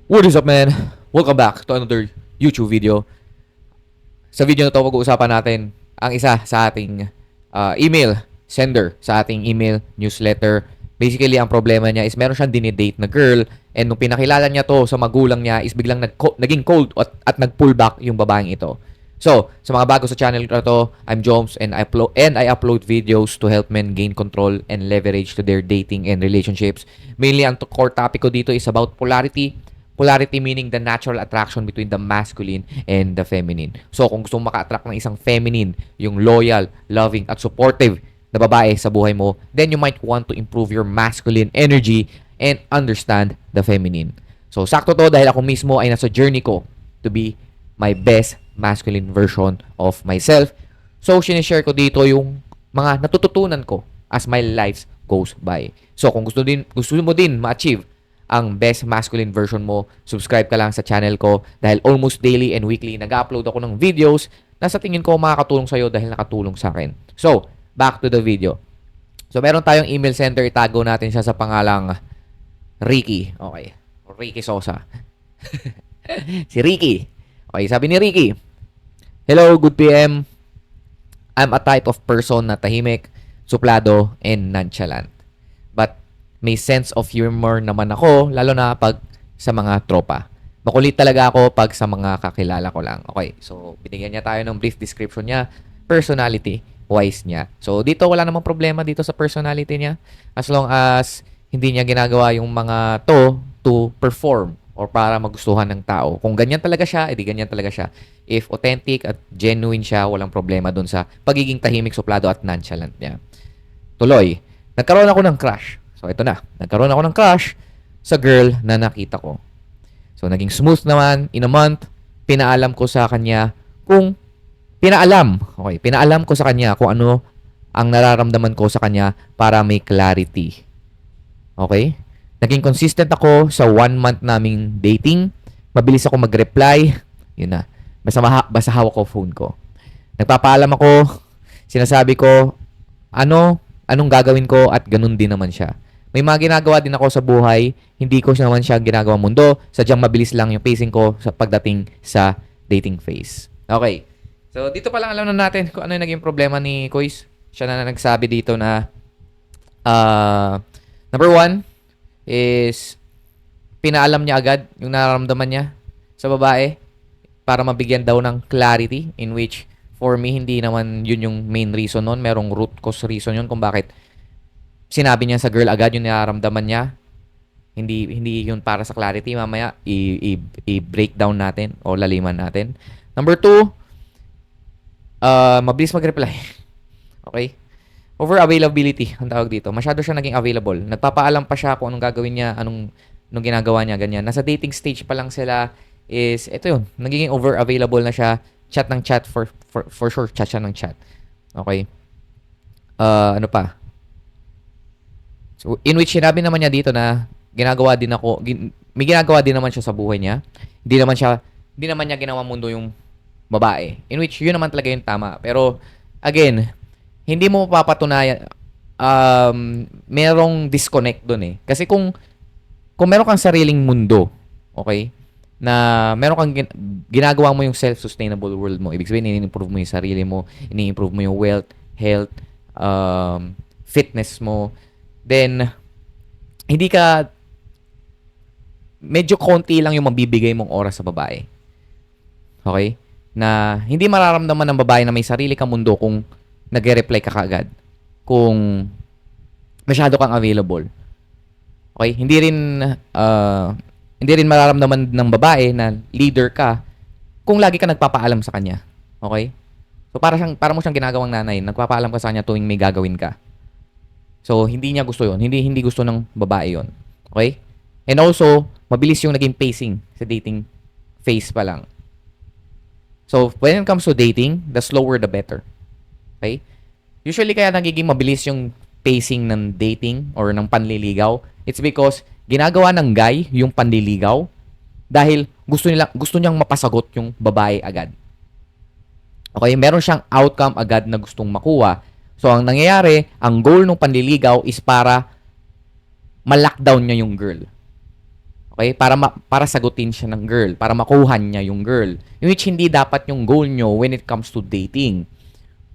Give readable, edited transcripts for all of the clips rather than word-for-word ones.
What is up, man? Welcome back to another YouTube video. Sa video na to, pag-uusapan natin ang isa sa ating email sender sa ating email newsletter. Basically, ang problema niya is meron siyang dinidate na girl, and nung pinakilala niya to sa magulang niya is biglang naging cold at nag-pull back yung babaeng ito. So, sa mga bago sa channel na to, I'm Joms, and I upload videos to help men gain control and leverage to their dating and relationships. Mainly, ang core topic ko dito is about polarity. Polarity meaning the natural attraction between the masculine and the feminine. So, kung gusto mong maka-attract ng isang feminine, yung loyal, loving, at supportive na babae sa buhay mo, then you might want to improve your masculine energy and understand the feminine. So, sakto to dahil ako mismo ay nasa journey ko to be my best masculine version of myself. So, sinishare ko dito yung mga natututunan ko as my life goes by. So, kung gusto mo din ma-achieve ang best masculine version mo, subscribe ka lang sa channel ko dahil almost daily and weekly nag-upload ako ng videos na sa tingin ko makakatulong sa'yo dahil nakatulong sa akin. So, back to the video. So, meron tayong email sender. Itago natin siya sa pangalang Ricky. Okay. Ricky Sosa. Si Ricky. Okay, sabi ni Ricky, "Hello, good PM. I'm a type of person na tahimik, suplado, and nonchalant. But may sense of humor naman ako, lalo na pag sa mga tropa. Makulit talaga ako pag sa mga kakilala ko lang." Okay, so binigyan niya tayo ng brief description niya, personality-wise niya. So dito wala namang problema dito sa personality niya as long as hindi niya ginagawa yung mga to perform or para magustuhan ng tao. Kung ganyan talaga siya, edi ganyan talaga siya. If authentic at genuine siya, walang problema dun sa pagiging tahimik, suplado at nonchalant niya. Tuloy, nagkaroon ako ng crush. So, ito na. Nagkaroon ako ng crush sa girl na nakita ko. So, naging smooth naman. In a month, pinaalam ko sa kanya pinaalam ko sa kanya kung ano ang nararamdaman ko sa kanya para may clarity. Okay? Naging consistent ako sa 1 month naming dating. Mabilis ako mag-reply. Yun na. Basta hawak ko phone ko. Nagpapaalam ako. Sinasabi ko, anong gagawin ko at ganun din naman siya. May mga ginagawa din ako sa buhay, hindi ko naman siya ginagawa mundo, sadyang mabilis lang yung pacing ko sa pagdating sa dating phase. Okay. So, dito pa lang alam na natin kung ano yung naging problema ni Kois. Siya na nagsabi dito na number 1 is pinaalam niya agad yung nararamdaman niya sa babae para mabigyan daw ng clarity, in which for me, hindi naman yun yung main reason nun. Merong root cause reason yun kung bakit sinabi niya sa girl agad yung nararamdaman niya. Hindi yun para sa clarity. Mamaya, i-breakdown natin o laliman natin. Number 2, mabilis mag-reply. Okay? Over-availability, ang tawag dito. Masyado siya naging available. Nagpapaalam pa siya kung anong gagawin niya, anong ginagawa niya, ganyan. Nasa dating stage pa lang sila is, ito yun, nagiging over-available na siya. Chat ng chat, for sure, chat siya ng chat. Okay? Ano pa? So, in which sinabi naman niya dito na may ginagawa din naman siya sa buhay niya. Hindi naman niya ginawa mundo yung babae. In which, yun naman talaga yung tama. Pero, again, hindi mo mapapatunayan, merong disconnect dun eh. Kasi kung meron kang sariling mundo, okay, na meron kang ginagawa mo yung self-sustainable world mo, ibig sabihin, ini-improve mo yung sarili mo, ini-improve mo yung wealth, health, fitness mo, then, medyo konti lang yung mabibigay mong oras sa babae. Okay? Na hindi mararamdaman ng babae na may sarili kang mundo kung nagre-reply ka kaagad. Kung masyado kang available. Okay? Hindi rin mararamdaman ng babae na leader ka kung lagi ka nagpapaalam sa kanya. Okay? So, para mo siyang ginagawang nanay. Nagpapaalam ka sa kanya tuwing may gagawin ka. So, hindi niya gusto yun. Hindi gusto ng babae yun. Okay? And also, mabilis yung naging pacing sa dating phase pa lang. So, when it comes to dating, the slower the better. Okay? Usually kaya nagiging mabilis yung pacing ng dating or ng panliligaw. It's because ginagawa ng guy yung panliligaw dahil gusto niyang mapasagot yung babae agad. Okay? Meron siyang outcome agad na gustong makuha. So, ang nangyayari, ang goal ng panliligaw is para ma-lockdown niya yung girl. Okay? Para sagutin siya ng girl, para makuha niya yung girl. Which hindi dapat yung goal nyo when it comes to dating.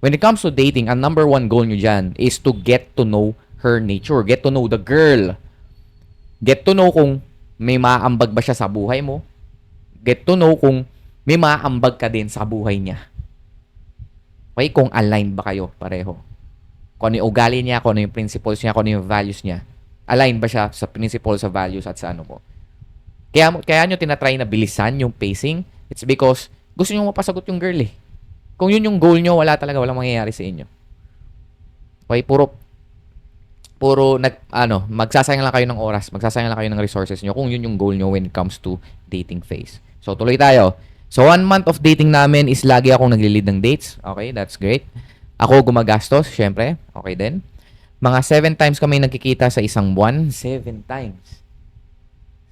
When it comes to dating, ang number one goal nyo dyan is to get to know her nature. Get to know the girl. Get to know kung may maambag ba siya sa buhay mo. Get to know kung may maambag ka din sa buhay niya. Okay? Kung aligned ba kayo pareho. Kung ano yung ugali niya, kung ano yung principles niya, kung ano yung values niya. Align ba siya sa principles, sa values, at sa ano mo. Kaya nyo tinatry na bilisan yung pacing. It's because gusto nyo mapasagot yung girl eh. Kung yun yung goal nyo, walang mangyayari sa inyo. Okay, magsasayang lang kayo ng oras, magsasayang lang kayo ng resources nyo kung yun yung goal nyo when it comes to dating phase. So, tuloy tayo. So, 1 month of dating namin is lagi akong nagli-lead ng dates. Okay, that's great. Ako gumagastos, syempre. Okay din. Mga 7 times kami nagkikita sa isang buwan. 7 times.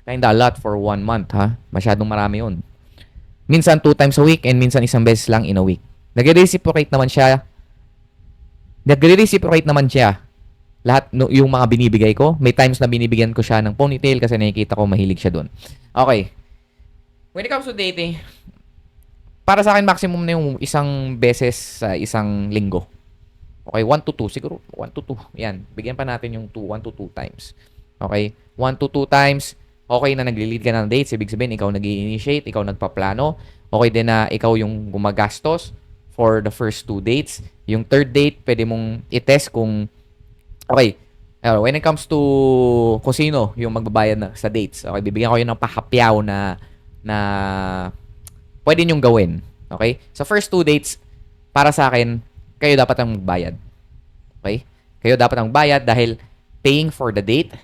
Kinda a lot for 1 month, ha? Masyadong marami yun. Minsan 2 times a week and minsan isang beses lang in a week. Nagre-reciprocate naman siya. Lahat yung mga binibigay ko. May times na binibigyan ko siya ng ponytail kasi nakikita ko mahilig siya doon. Okay. When it comes to dating, para sa akin maximum na yung isang beses sa isang linggo. Okay, 1 to 2 siguro. 1 to 2. Yan. Bigyan pa natin yung 1 to 2 times. Okay? 1 to 2 times. Okay na nagli-lead ka ng dates. Ibig sabihin, ikaw nag-i-initiate, ikaw nagpaplano. Okay din na ikaw yung gumagastos for the first 2 dates. Yung third date, pwede mong i-test kung okay. When it comes to kung sino yung magbabayad na sa dates. Okay, bibigyan ko yun ng pahapyaw na pwede nyong gawin. Okay? Sa first 2 dates, para sa akin, kayo dapat ang magbayad. Okay? Kayo dapat ang magbayad dahil paying for the date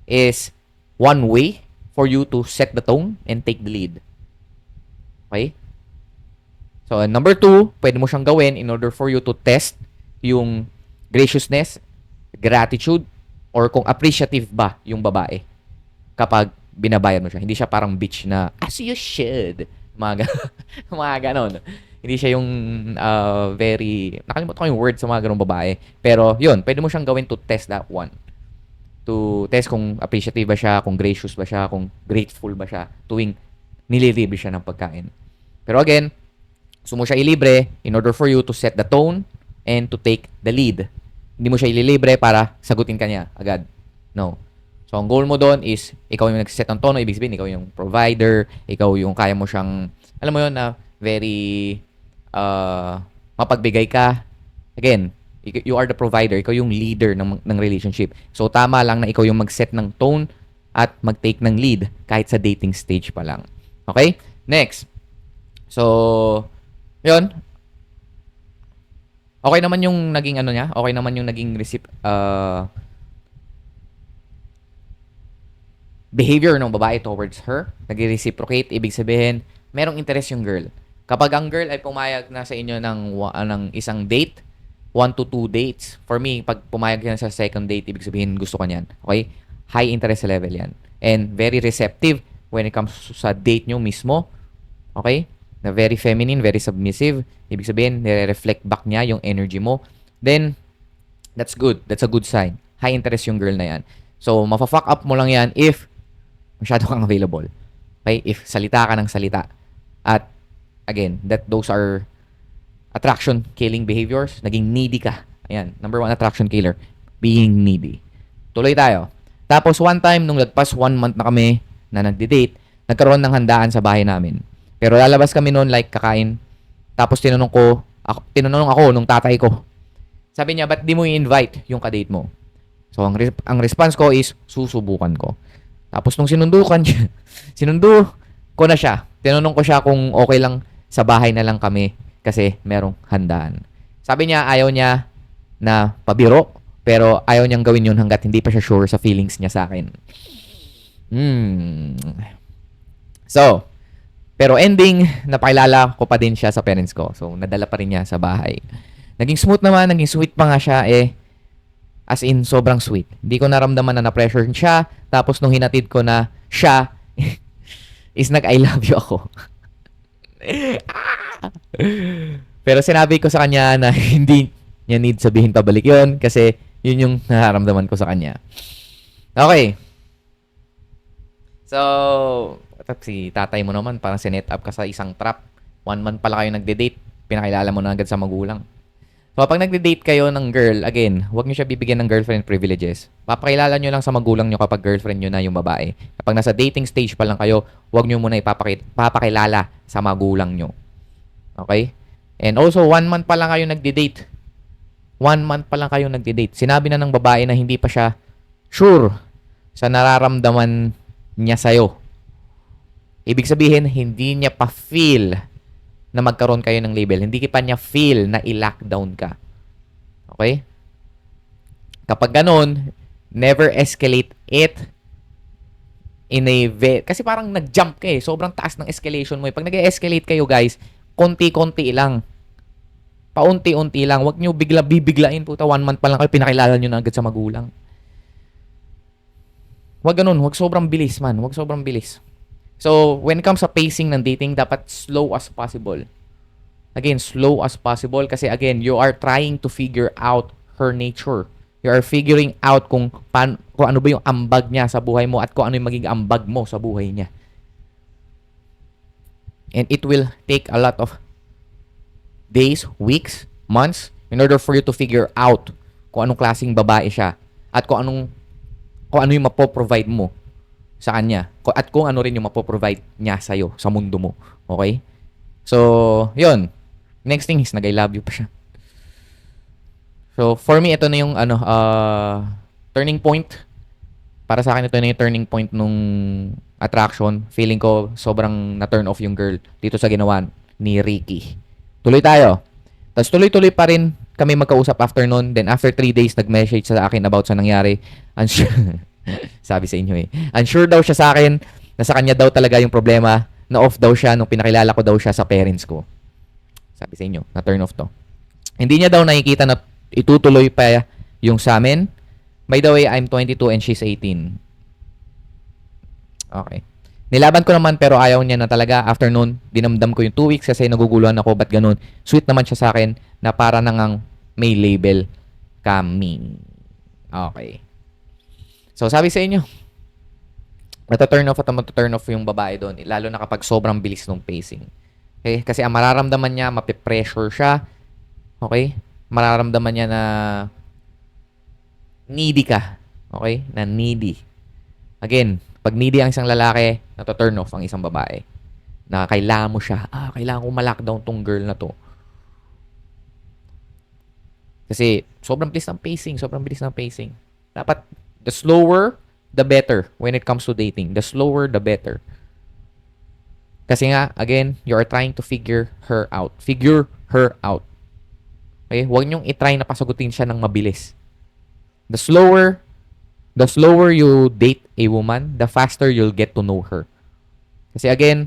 is one way for you to set the tone and take the lead. Okay? So, number 2, pwede mo siyang gawin in order for you to test yung graciousness, gratitude, or kung appreciative ba yung babae kapag binabayad mo siya. Hindi siya parang bitch na, as you should. Mga ganon. Hindi siya yung very, nakalimutan ko yung word sa mga ganong babae. Pero yun, pwede mo siyang gawin to test that one. To test kung appreciative ba siya, kung gracious ba siya, kung grateful ba siya, tuwing nililibre siya ng pagkain. Pero again, gusto mo siya ilibre in order for you to set the tone and to take the lead. Hindi mo siya ililibre para sagutin ka niya agad. No. So, ang goal mo doon is, ikaw yung nag-set ng tono, ibig sabihin, ikaw yung provider, ikaw yung kaya mo siyang, alam mo yun na, very, mapagbigay ka. Again, you are the provider, ikaw yung leader ng relationship. So, tama lang na ikaw yung mag-set ng tone at mag-take ng lead kahit sa dating stage pa lang. Okay? Next. So, yun. Okay naman yung naging ano niya, okay naman yung naging behavior ng babae towards her. Nag-reciprocate, ibig sabihin, merong interest yung girl. Kapag ang girl ay pumayag na sa inyo ng isang date, 1 to 2 dates, for me, pag pumayag yan sa second date, ibig sabihin gusto ka niyan. Okay? High interest level yan. And very receptive when it comes sa date nyo mismo. Okay? Na very feminine, very submissive. Ibig sabihin, nire-reflect back niya yung energy mo. Then, that's good. That's a good sign. High interest yung girl na yan. So, mafa-fuck up mo lang yan if masyado kang available. Okay? If salita ka ng salita. At, again, those are attraction-killing behaviors. Naging needy ka. Ayan. Number 1 attraction killer. Being needy. Tuloy tayo. Tapos, one time, nung lagpas 1 month na kami na nagde-date, nagkaroon ng handaan sa bahay namin. Pero lalabas kami noon like kakain. Tapos tinanong ako nung tatay ko. Sabi niya, ba't di mo i-invite yung kadate mo? So, ang response ko is, susubukan ko. Tapos nung sinundo ko na siya. Tinanong ko siya kung okay lang sa bahay na lang kami kasi merong handaan. Sabi niya, ayaw niya na pabiro, pero ayaw niyang gawin yun hanggat hindi pa siya sure sa feelings niya sa akin. So, pero ending, napakilala ko pa din siya sa parents ko. So, nadala pa rin niya sa bahay. Naging smooth naman, naging sweet pa nga siya as in, sobrang sweet. Hindi ko naramdaman na na-pressure siya. Tapos, nung hinatid ko na siya, is nag-I love you ako. Pero sinabi ko sa kanya na hindi niya need sabihin pabalik yun kasi yun yung nararamdaman ko sa kanya. Okay. So, si tatay mo naman, parang sinet up ka sa isang trap. 1 month pala kayo nagde-date, pinakilala mo na agad sa magulang. So, kapag nagde-date kayo ng girl, again, huwag nyo siya bibigyan ng girlfriend privileges. Papakilala nyo lang sa magulang nyo kapag girlfriend nyo na yung babae. Kapag nasa dating stage pa lang kayo, huwag nyo muna ipapakilala sa magulang nyo. Okay? And also, 1 month pa lang kayo nagde-date. 1 month pa lang kayo nagde-date. Sinabi na ng babae na hindi pa siya sure sa nararamdaman niya sa'yo. Ibig sabihin, hindi niya pa feel na magkaroon kayo ng label. Hindi pa niya feel na i-lockdown ka. Okay? Kapag ganun, never escalate it in a kasi parang nag-jump ka eh. Sobrang taas ng escalation mo. Pag nag-escalate kayo guys, konti-konti lang. Paunti-unti lang. Huwag nyo bibiglain puta. 1 month pa lang kayo, pinakilala nyo na agad sa magulang. Huwag ganun. Huwag sobrang bilis man. Huwag sobrang bilis. So, when it comes sa pacing ng dating, dapat slow as possible. Again, slow as possible kasi again, you are trying to figure out her nature. You are figuring out kung ano ba yung ambag niya sa buhay mo at kung ano yung magiging ambag mo sa buhay niya. And it will take a lot of days, weeks, months in order for you to figure out kung anong klaseng babae siya at kung ano yung mapoprovide mo sa kanya at kung ano rin yung mapoprovide niya sa'yo sa mundo mo. Okay? So, yun. Next thing is nag-I love you pa siya. So, for me, ito na yung turning point. Para sa akin, ito na yung turning point nung attraction. Feeling ko sobrang na-turn off yung girl dito sa ginawa ni Ricky. Tuloy tayo. Tapos tuloy-tuloy pa rin kami magkausap after nun. Then after 3 days, nag-message sa akin about sa nangyari. Sabi sa inyo eh. Unsure daw siya sa akin na sa kanya daw talaga yung problema. Na off daw siya nung pinakilala ko daw siya sa parents ko. Sabi sa inyo, na turn off to. Hindi niya daw nakikita na itutuloy pa yung sa amin. By the way, I'm 22 and she's 18. Okay. Nilaban ko naman pero ayaw niya na talaga. After nun, dinamdam ko yung 2 weeks kasi naguguluhan ako. Ba't ganun? Sweet naman siya sa akin na para nangang may label kami. Okay. So, sabi sa inyo, mata-turn off at mata-turn off yung babae doon. Lalo na kapag sobrang bilis ng pacing. Okay? Kasi ang mararamdaman niya, mapipressure siya. Okay? Mararamdaman niya na needy ka. Okay? Na needy. Again, pag needy ang isang lalaki, nata-turn off ang isang babae. Na kailangan mo siya. Kailangan ko ma-lockdown tong girl na to. Kasi sobrang bilis ng pacing. Sobrang bilis ng pacing. Dapat the slower, the better when it comes to dating. The slower, the better. Kasi nga, again, you are trying to figure her out. Figure her out. Okay? Huwag niyong itry na pasagutin siya ng mabilis. The slower you date a woman, the faster you'll get to know her. Kasi again,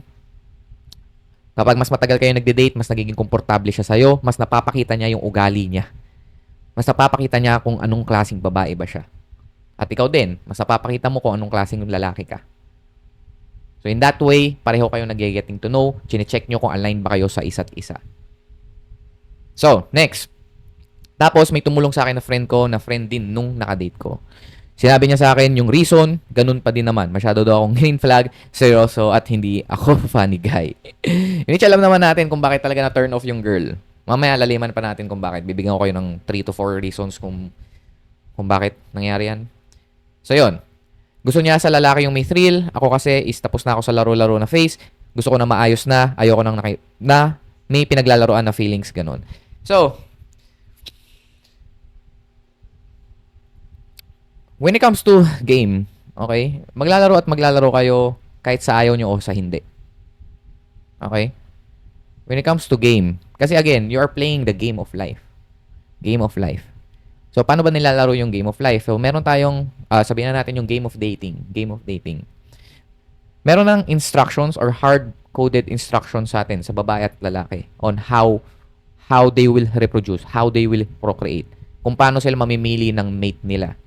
kapag mas matagal kayo nagde-date, mas nagiging komportable siya sa'yo, mas napapakita niya yung ugali niya. Mas napapakita niya kung anong klaseng babae ba siya. At ikaw din, mas napapakita mo kung anong klaseng lalaki ka. So in that way, pareho kayo nag-getting to know, chine-check nyo kung align ba kayo sa isa't isa. So, next. Tapos may tumulong sa akin na friend ko, na friend din nung nakadate ko. Sinabi niya sa akin yung reason, ganun pa din naman. Masyado daw akong green flag, seryoso, at hindi ako funny guy. Hindi alam naman natin kung bakit talaga na turn off yung girl. Mamaya laliman pa natin kung bakit. Bibigyan ko kayo ng 3 to 4 reasons kung bakit nangyari yan. So, yun. Gusto niya sa lalaki yung may thrill. Ako kasi is tapos na ako sa laro-laro na phase. Gusto ko na maayos na. Ayoko nang na may pinaglalaroan na feelings. Ganun. So, when it comes to game, okay? Maglalaro at maglalaro kayo kahit sa ayaw nyo o sa hindi. Okay? When it comes to game, kasi again, you are playing the game of life. Game of life. So, paano ba nilalaro yung game of life? So, meron tayong, sabihin na natin yung game of dating. Game of dating. Meron ng instructions or hard-coded instructions sa atin, sa babae at lalaki, on how they will reproduce, how they will procreate, kung paano sila mamimili ng mate nila.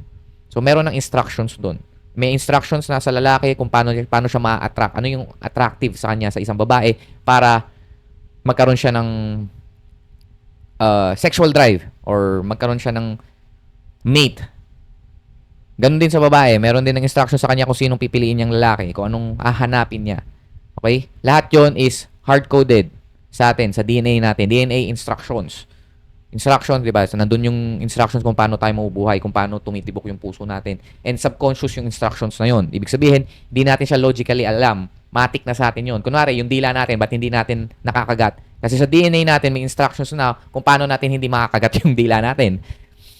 So, meron ng instructions doon. May instructions na sa lalaki kung paano siya ma-attract. Ano yung attractive sa kanya sa isang babae para magkaroon siya ng sexual drive or magkaroon siya ng mate Ganun din sa babae, meron din ng instruction sa kanya kung sinong pipiliin niyang lalaki, kung anong hahanapin niya. Okay? Lahat yon is hard-coded sa atin, sa DNA natin. DNA instructions. Instructions, di ba? So, nandun yung instructions kung paano tayo mabubuhay, kung paano tumitibok yung puso natin. And subconscious yung instructions na yon. Ibig sabihin, hindi natin siya logically alam. Matik na sa atin yon. Kunwari, yung dila natin, ba't hindi natin nakakagat? Kasi sa DNA natin, may instructions na kung paano natin hindi makakagat yung dila natin.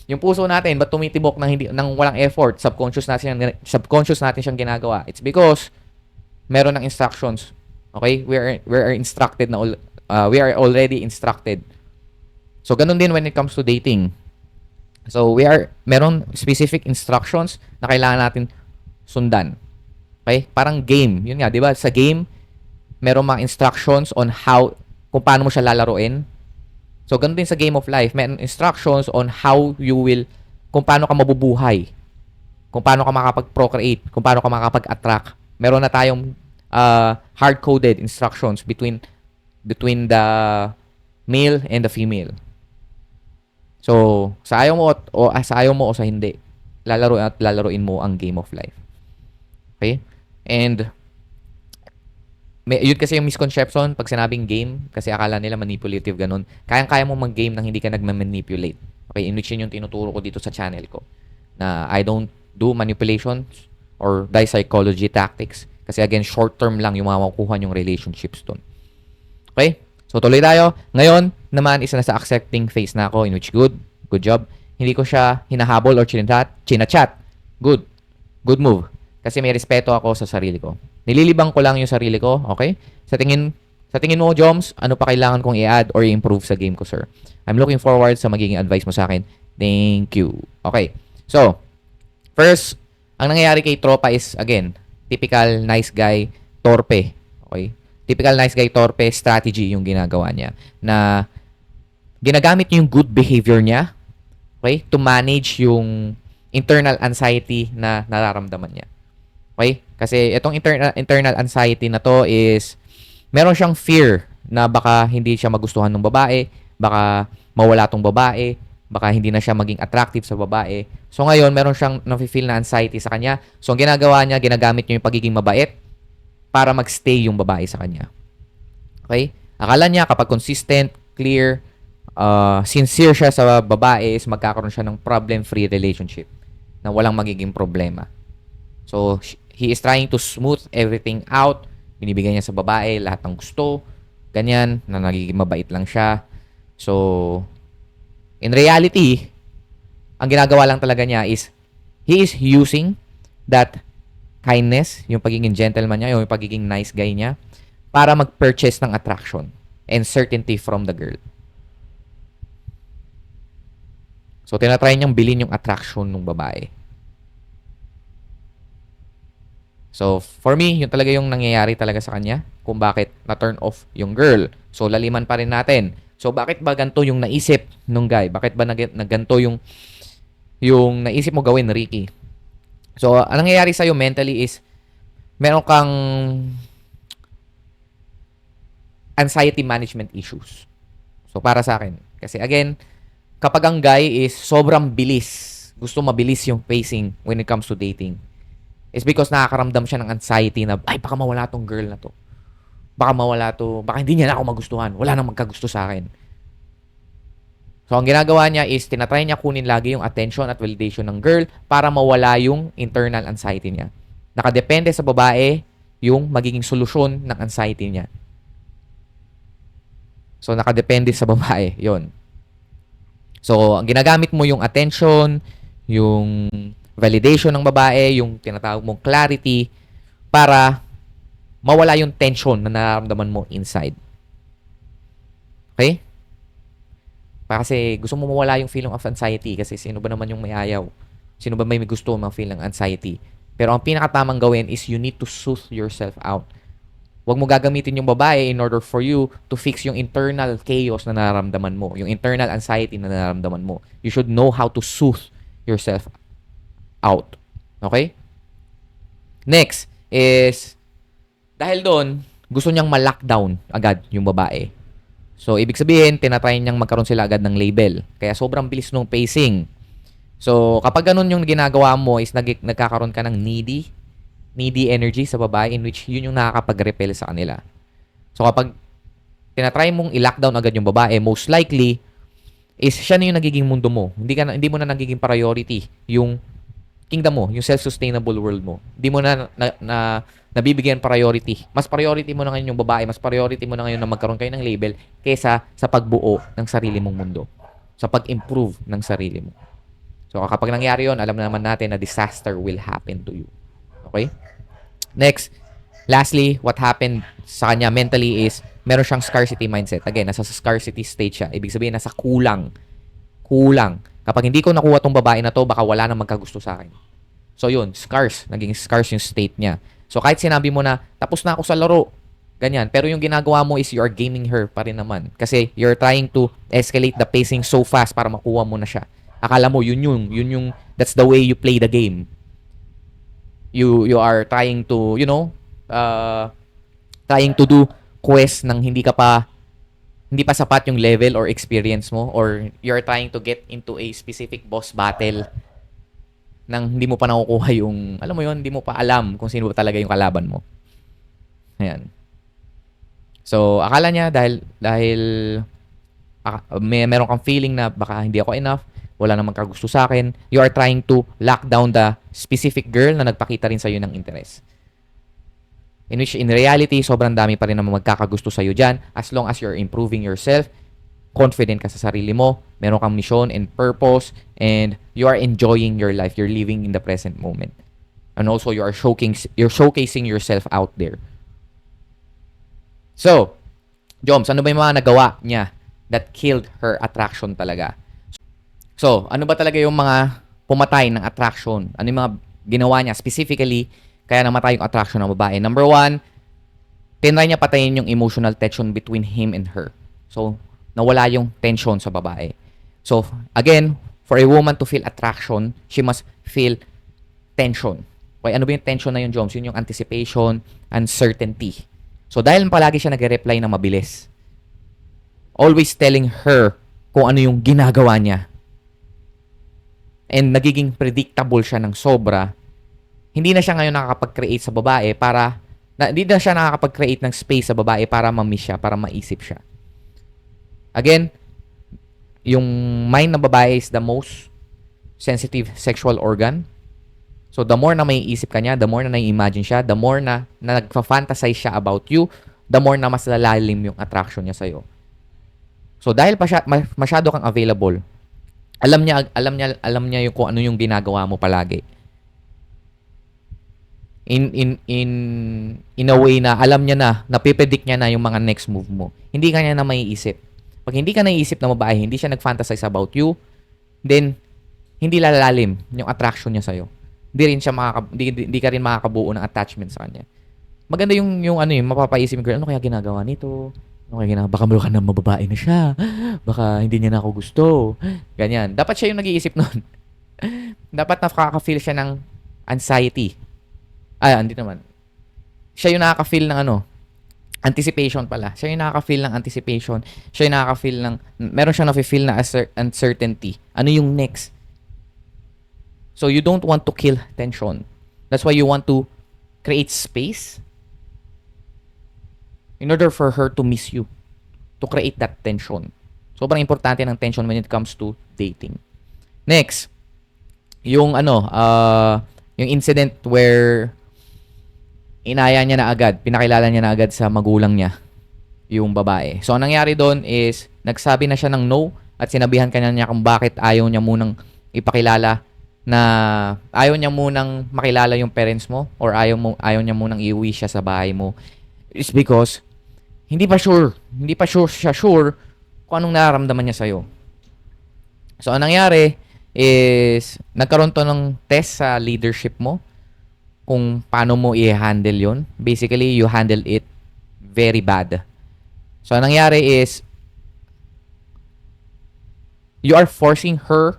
Yung puso natin, ba't tumitibok ng walang effort? Subconscious natin siyang ginagawa. It's because meron ng instructions. Okay? We are instructed na we are already instructed. So ganun din when it comes to dating. So meron specific instructions na kailangan natin sundan. Okay? Parang game. Yun nga, 'di ba? Sa game, meron mga instructions on kung paano mo siya lalaruin. So ganun din sa game of life, may instructions on kung paano ka mabubuhay. Kung paano ka makapag-procreate, kung paano ka makapag-attract. Meron na tayong hard-coded instructions between the male and the female. So, sa ayaw mo o sa hindi, lalaruin mo ang game of life. Okay? And yun kasi yung misconception pag sinabing game, kasi akala nila manipulative ganun. Kayang-kaya mo mag-game nang hindi ka nagma-manipulate. Okay, in which yun yung tinuturo ko dito sa channel ko. Na I don't do manipulations or die psychology tactics. Kasi again, short-term lang yung makukuha yung relationships dun. Okay? So, tuloy tayo. Ngayon, naman, isa na sa accepting phase na ako, in which good job. Hindi ko siya hinahabol or chinachat. Good move. Kasi may respeto ako sa sarili ko. Nililibang ko lang yung sarili ko, okay? Sa tingin mo, Joms, ano pa kailangan kong i-add or i-improve sa game ko, sir? I'm looking forward sa magiging advice mo sa akin. Thank you. Okay. So, first, ang nangyayari kay Tropa is, again, typical nice guy, torpe. Okay? Typical nice guy, torpe strategy yung ginagawa niya. Na ginagamit niya yung good behavior niya, okay, to manage yung internal anxiety na nararamdaman niya. Okay? Kasi itong internal anxiety na to is meron siyang fear na baka hindi siya magustuhan ng babae, baka mawala tong babae, baka hindi na siya maging attractive sa babae. So ngayon, meron siyang nafe-feel na anxiety sa kanya. So ang ginagawa niya, ginagamit niya yung pagiging mabait para magstay yung babae sa kanya. Okay? Akala niya kapag consistent, clear, sincere siya sa babae is magkakaroon siya ng problem-free relationship na walang magiging problema. So, he is trying to smooth everything out. Binibigyan niya sa babae lahat ng gusto. Ganyan, na nagiging mabait lang siya. So, in reality, ang ginagawa lang talaga niya is he is using that kindness, yung pagiging gentleman niya, yung pagiging nice guy niya, para mag-purchase ng attraction and certainty from the girl. So, tinatry niyang bilhin yung attraction ng babae. So, for me, yun talaga yung nangyayari talaga sa kanya kung bakit na-turn off yung girl. So, laliman pa rin natin. So, bakit ba ganito yung naisip nung guy? Bakit ba ganito yung naisip mo gawin, Ricky? So, ang nangyayari sa'yo mentally is meron kang anxiety management issues. So, para sa akin. Kasi again, kapag ang guy is sobrang bilis, gusto mabilis yung pacing when it comes to dating, it's because nakakaramdam siya ng anxiety na, ay, baka mawala tong girl na to. Baka hindi niya na ako magustuhan. Wala nang magkagusto sa akin. So, ang ginagawa niya is, tinatry niya kunin lagi yung attention at validation ng girl para mawala yung internal anxiety niya. Nakadepende sa babae yung magiging solusyon ng anxiety niya. So, nakadepende sa babae. Yon. So, ang ginagamit mo yung attention, yung validation ng babae, yung tinatawag mong clarity para mawala yung tension na nararamdaman mo inside. Okay? Kasi gusto mo mawala yung feeling of anxiety kasi sino ba naman yung may ayaw? Sino ba may gusto ng feeling ng anxiety? Pero ang pinakatamang gawin is you need to soothe yourself out. Huwag mo gagamitin yung babae in order for you to fix yung internal chaos na nararamdaman mo, yung internal anxiety na nararamdaman mo. You should know how to soothe yourself out. Okay? Next is, dahil doon, gusto niyang ma-lockdown agad yung babae. So, ibig sabihin, tinatry niyang magkaroon sila agad ng label. Kaya sobrang bilis nung pacing. So, kapag ganun yung ginagawa mo is nagkakaroon ka ng needy energy sa babae in which yun yung nakakapag-repel sa kanila. So, kapag tinatry mong i-lockdown agad yung babae, most likely is siya na yung nagiging mundo mo. Hindi mo na nagiging priority yung kingdom mo, yung self-sustainable world mo. Hindi mo na nabibigyan priority. Mas priority mo na ngayon yung babae, mas priority mo na ngayon na magkaroon kayo ng label kaysa sa pagbuo ng sarili mong mundo. Sa pag-improve ng sarili mo. So kapag nangyari yon, alam na naman natin na disaster will happen to you. Okay? Next, lastly, what happened sa kanya mentally is meron siyang scarcity mindset. Again, nasa scarcity state siya. Ibig sabihin, nasa kulang. Kulang. Kapag hindi ko nakuha tong babae na to, baka wala nang magkagusto sa akin. So yun, scarce. Naging scarce yung state niya. So kahit sinabi mo na, tapos na ako sa laro, ganyan. Pero yung ginagawa mo is you are gaming her pa rin naman. Kasi you're trying to escalate the pacing so fast para makuha mo na siya. Akala mo, yun yung, that's the way you play the game. You are trying to, trying to do quest nang hindi pa sapat yung level or experience mo, or you're trying to get into a specific boss battle nang hindi mo pa nakukuha yung, alam mo yun, hindi mo pa alam kung sino talaga yung kalaban mo. Ayan. So, akala niya dahil meron kang feeling na baka hindi ako enough, wala namang kagusto sa akin, you are trying to lock down the specific girl na nagpakita rin sa'yo ng interest. In which, in reality, sobrang dami pa rin naman magkakagusto sa'yo dyan as long as you're improving yourself, confident ka sa sarili mo, meron kang mission and purpose, and you are enjoying your life, you're living in the present moment. And also, you're showcasing yourself out there. So, Joms, ano ba yung mga nagawa niya that killed her attraction talaga? So, ano ba talaga yung mga pumatay ng attraction? Ano yung mga ginawa niya specifically kaya namatay yung attraction ng babae? Number one, tinry niya patayin yung emotional tension between him and her. So, nawala yung tension sa babae. So, again, for a woman to feel attraction, she must feel tension. Okay, ano ba yung tension na yun, Joms? Yun yung anticipation, uncertainty. So, dahil palagi siya nag-reply na mabilis, always telling her kung ano yung ginagawa niya, and nagiging predictable siya ng sobra, hindi na siya ngayon nakakapag-create sa babae hindi na siya nakakapag-create ng space sa babae para ma-miss siya, para maisip siya. Again, yung mind ng babae is the most sensitive sexual organ. So, the more na may isip ka niya, the more na nai-imagine siya, the more na nagfa-fantasize siya about you, the more na mas lalalim yung attraction niya sa'yo. So, dahil masyado kang available, alam niya yung kung ano yung ginagawa mo palagi. In a way na alam niya na, napipredict niya na yung mga next move mo. Hindi ka niya na maiisip. Pag hindi ka naiisip na babae, hindi siya nag-fantasize about you, then hindi lalalim yung attraction niya sa'yo. Hindi ka rin makakabuo ng attachment sa kanya. Maganda yung mapapaisip yung girl, ano kaya ginagawa nito? Baka meron ka na mababae na siya. Baka hindi niya na ako gusto. Ganyan. Dapat siya yung nag-iisip nun. Dapat nakaka-feel siya ng anxiety. Hindi naman. Siya yung nakaka-feel ng anticipation pala. Siya yung nakaka-feel ng anticipation. Siya yung nakaka-feel ng, meron siya na-feel na uncertainty. Ano yung next? So, you don't want to kill tension. That's why you want to create space in order for her to miss you, to create that tension. Sobrang importante ng tension when it comes to dating. Next, yung yung incident where inaya niya na agad, pinakilala niya na agad sa magulang niya yung babae. So, ang nangyari doon is nagsabi na siya ng no at sinabihan kanya niya kung bakit ayaw niya munang ipakilala na ayaw niya munang makilala yung parents mo or ayaw niya munang iuwi siya sa bahay mo. It's because hindi pa siya sure kung anong nararamdaman niya sa'yo. So, ang nangyari is, nagkaroon to ng test sa leadership mo kung paano mo i-handle yun. Basically, you handle it very bad. So, ang nangyari is, you are forcing her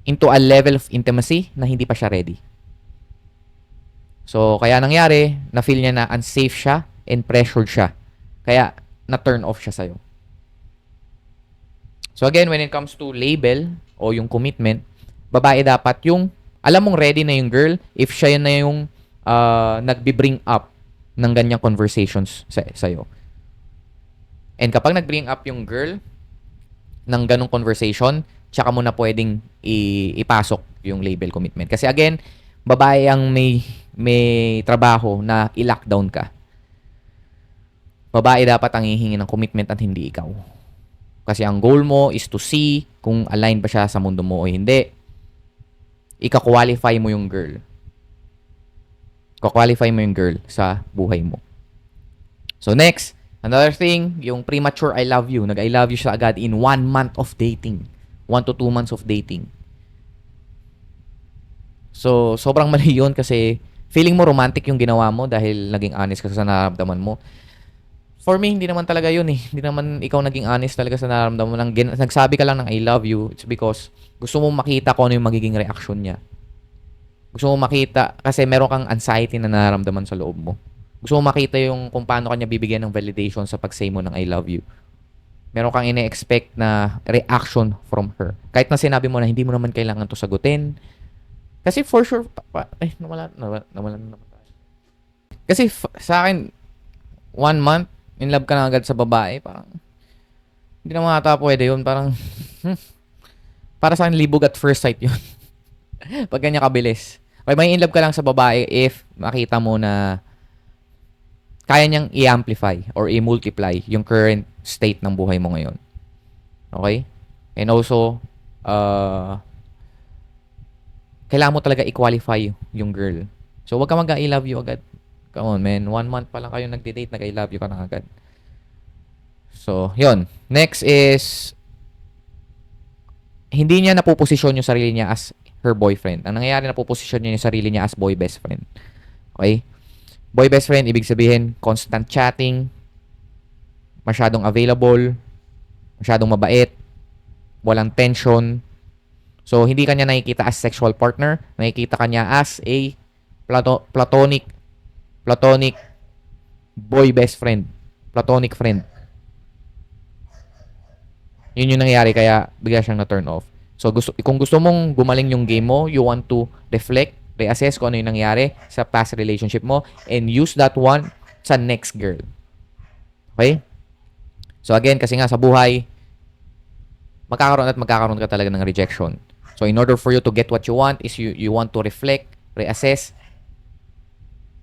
into a level of intimacy na hindi pa siya ready. So, kaya nangyari, na-feel niya na unsafe siya and pressured siya. Kaya, na-turn off siya sa'yo. So, again, when it comes to label, o yung commitment, babae dapat yung alam mong ready na yung girl if siya na yung nagbi-bring up ng ganyang conversations sa'yo. And kapag nag-bring up yung girl ng ganong conversation, tsaka mo na pwedeng ipasok yung label commitment. Kasi again, babae ang may trabaho na i-lockdown ka. Babae dapat ang hihingi ng commitment at hindi ikaw. Kasi ang goal mo is to see kung align ba siya sa mundo mo o hindi. Ika-qualify mo yung girl. Ka-qualify mo yung girl sa buhay mo. So next, another thing, yung premature I love you. Nag-I love you siya agad in 1 month of dating. 1 to 2 months of dating. So, sobrang mali yun kasi feeling mo romantic yung ginawa mo dahil naging honest ka sa nararamdaman mo. For me, hindi naman talaga yun eh. Hindi naman ikaw naging honest talaga sa nararamdaman mo. Nagsabi ka lang ng I love you, it's because gusto mo makita kung ano yung magiging reaction niya. Gusto mo makita kasi meron kang anxiety na nararamdaman sa loob mo. Gusto mo makita yung kung paano kanya bibigyan ng validation sa pag-say mo ng I love you. Meron kang ine-expect na reaction from her. Kahit na sinabi mo na hindi mo naman kailangan to sagutin. Kasi for sure, nawala na naman tayo. Kasi sa akin, 1 month, in love ka na agad sa babae, parang, hindi naman ata pwede yun. Parang, para sa akin, libog at first sight yun. Pag ganyan kabilis. Okay, may in love ka lang sa babae if makita mo na kaya niyang i-amplify or i-multiply yung current state ng buhay mo ngayon. Okay? And also, kailangan mo talaga i-qualify yung girl. So, wag ka mag-I love you agad. Come on, man. 1 month pa lang kayo nagde-date, nag-I love you ka na agad. So, yun. Next is, hindi niya napuposisyon yung sarili niya as her boyfriend. Ang nangyayari, napuposisyon niya yung sarili niya as boy best friend. Okay? Boy best friend, ibig sabihin, constant chatting, masyadong available, masyadong mabait, walang tension. So, hindi kanya nakikita as sexual partner, nakikita kanya as a platonic boy best friend, platonic friend. Yun yung nangyayari kaya bigla siyang na-turn off. So, kung gusto mong gumaling yung game mo, you want to reflect, reassess kung ano yung nangyari sa past relationship mo, and use that one sa next girl. Okay? So, again, kasi nga sa buhay, magkakaroon ka talaga ng rejection. So, in order for you to get what you want is you want to reflect, reassess.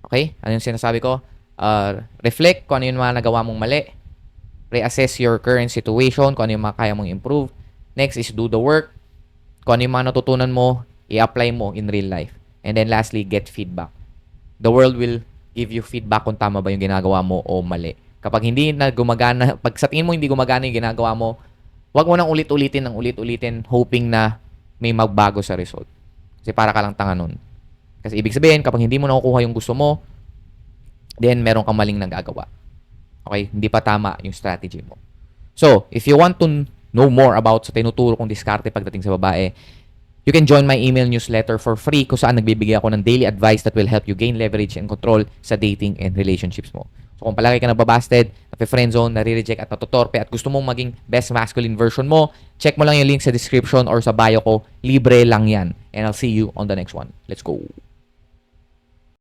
Okay? Ano yung sinasabi ko? Reflect kung ano yung mga nagawa mong mali. Reassess your current situation, kung ano yung mga kaya mong improve. Next is do the work. Kung ano yung mga natutunan mo, i-apply mo in real life. And then lastly, get feedback. The world will give you feedback kung tama ba yung ginagawa mo o mali. Kapag hindi na gumagana, pag sa tingin mo hindi gumagana yung ginagawa mo, wag mo nang ulit-ulitin hoping na may magbago sa result. Kasi para ka lang tanga nun. Kasi ibig sabihin, kapag hindi mo nakukuha yung gusto mo, then meron kang maling nagagawa. Okay? Hindi pa tama yung strategy mo. So, if you want to know more about sa tinuturo kong diskarte pagdating sa babae, you can join my email newsletter for free kung saan nagbibigay ako ng daily advice that will help you gain leverage and control sa dating and relationships mo. So, kung palagi ka nababasted, nape-friendzone, nare-reject at natutorpe at gusto mong maging best masculine version mo, check mo lang yung link sa description or sa bio ko. Libre lang yan. And I'll see you on the next one. Let's go!